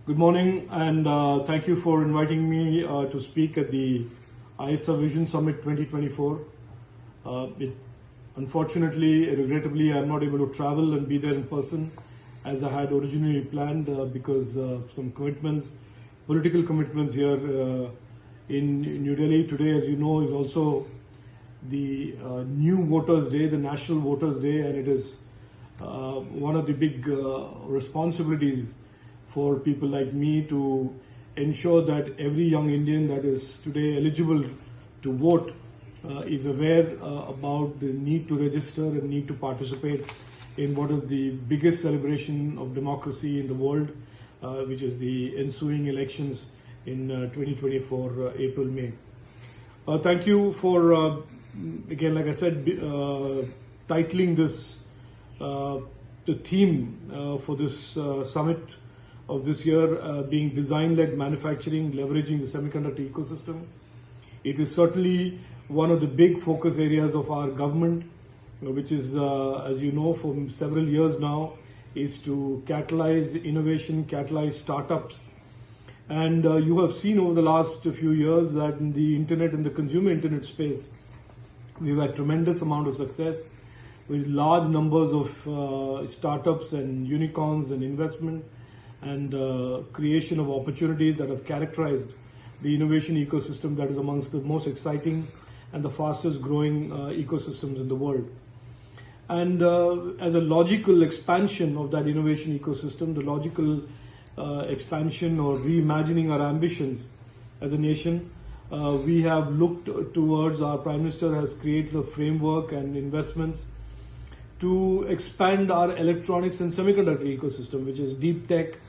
Good morning, and thank you for inviting me to speak at the IESA Vision Summit 2024. Unfortunately, regrettably, I'm not able to travel and be there in person as I had originally planned because of some commitments, political commitments here in New Delhi. Today, as you know, is also the New Voters Day, the National Voters Day, and it is one of the big responsibilities for people like me to ensure that every young Indian that is today eligible to vote is aware about the need to register and need to participate in what is the biggest celebration of democracy in the world, which is the ensuing elections in 2024 April-May. Thank you for, again, like I said, titling this the theme for this summit of this year being design-led manufacturing, leveraging the semiconductor ecosystem. It is certainly one of the big focus areas of our government, which is, as you know, for several years now, is to catalyze innovation, catalyze startups. And you have seen over the last few years that in the internet and the consumer internet space, we've had tremendous amount of success with large numbers of startups and unicorns and investment and creation of opportunities that have characterized the innovation ecosystem that is amongst the most exciting and the fastest growing ecosystems in the world. And as a logical expansion of that innovation ecosystem, the logical expansion or reimagining our ambitions as a nation, we have looked towards, our Prime Minister has created a framework and investments to expand our electronics and semiconductor ecosystem, which is deep tech,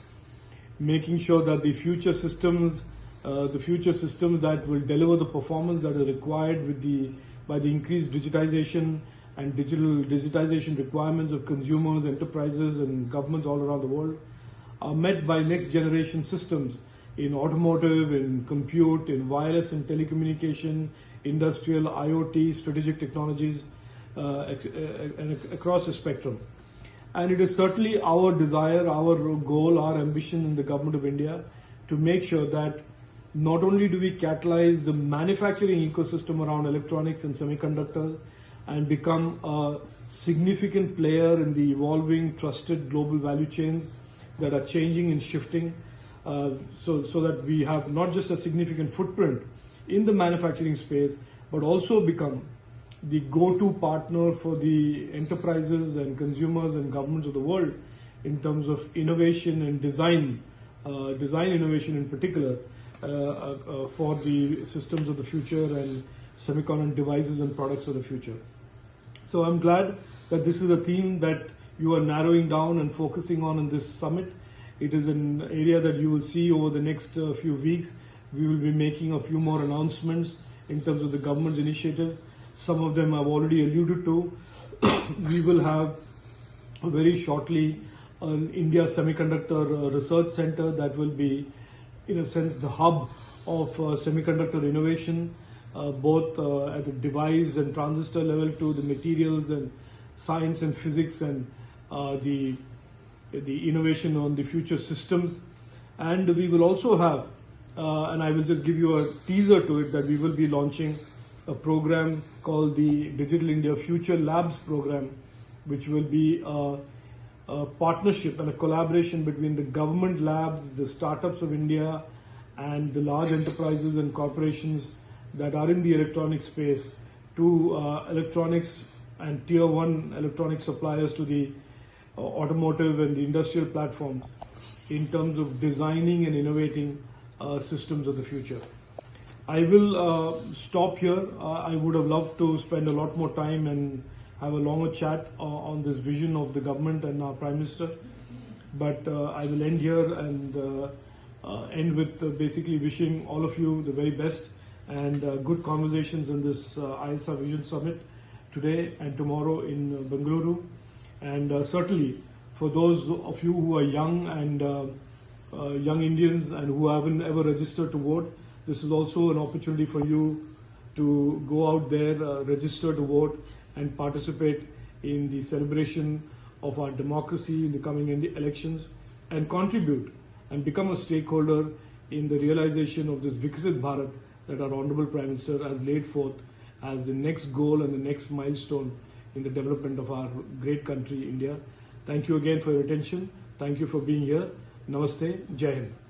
making sure that the future systems that will deliver the performance that is required by the increased digitization and digitization requirements of consumers, enterprises, and governments all around the world are met by next generation systems in automotive, in compute, in wireless and telecommunication, industrial, IoT, strategic technologies, and across the spectrum. And it is certainly our desire, our goal, our ambition in the Government of India to make sure that not only do we catalyze the manufacturing ecosystem around electronics and semiconductors and become a significant player in the evolving, trusted global value chains that are changing and shifting, so that we have not just a significant footprint in the manufacturing space, but also become the go-to partner for the enterprises and consumers and governments of the world in terms of innovation and design innovation in particular for the systems of the future and semiconductor devices and products of the future. So I'm glad that this is a theme that you are narrowing down and focusing on in this summit. It is an area that you will see over the next few weeks. We will be making a few more announcements in terms of the government's initiatives. Some of them I've already alluded to. We will have very shortly an India Semiconductor Research Center that will be, in a sense, the hub of semiconductor innovation, both at the device and transistor level to the materials and science and physics and the innovation on the future systems. And we will also have, and I will just give you a teaser to it, that we will be launching a program called the Digital India Future Labs program, which will be a partnership and a collaboration between the government labs, the startups of India, and the large enterprises and corporations that are in the electronic space to electronics and tier one electronic suppliers to the automotive and the industrial platforms in terms of designing and innovating systems of the future. I will stop here. I would have loved to spend a lot more time and have a longer chat on this vision of the government and our Prime Minister. But I will end here and end with basically wishing all of you the very best and good conversations in this IESA Vision Summit today and tomorrow in Bengaluru. And certainly for those of you who are young and young Indians and who haven't ever registered to vote, this is also an opportunity for you to go out there, register to vote and participate in the celebration of our democracy in the coming elections and contribute and become a stakeholder in the realization of this Viksit Bharat that our Honorable Prime Minister has laid forth as the next goal and the next milestone in the development of our great country, India. Thank you again for your attention. Thank you for being here. Namaste. Jai Hind.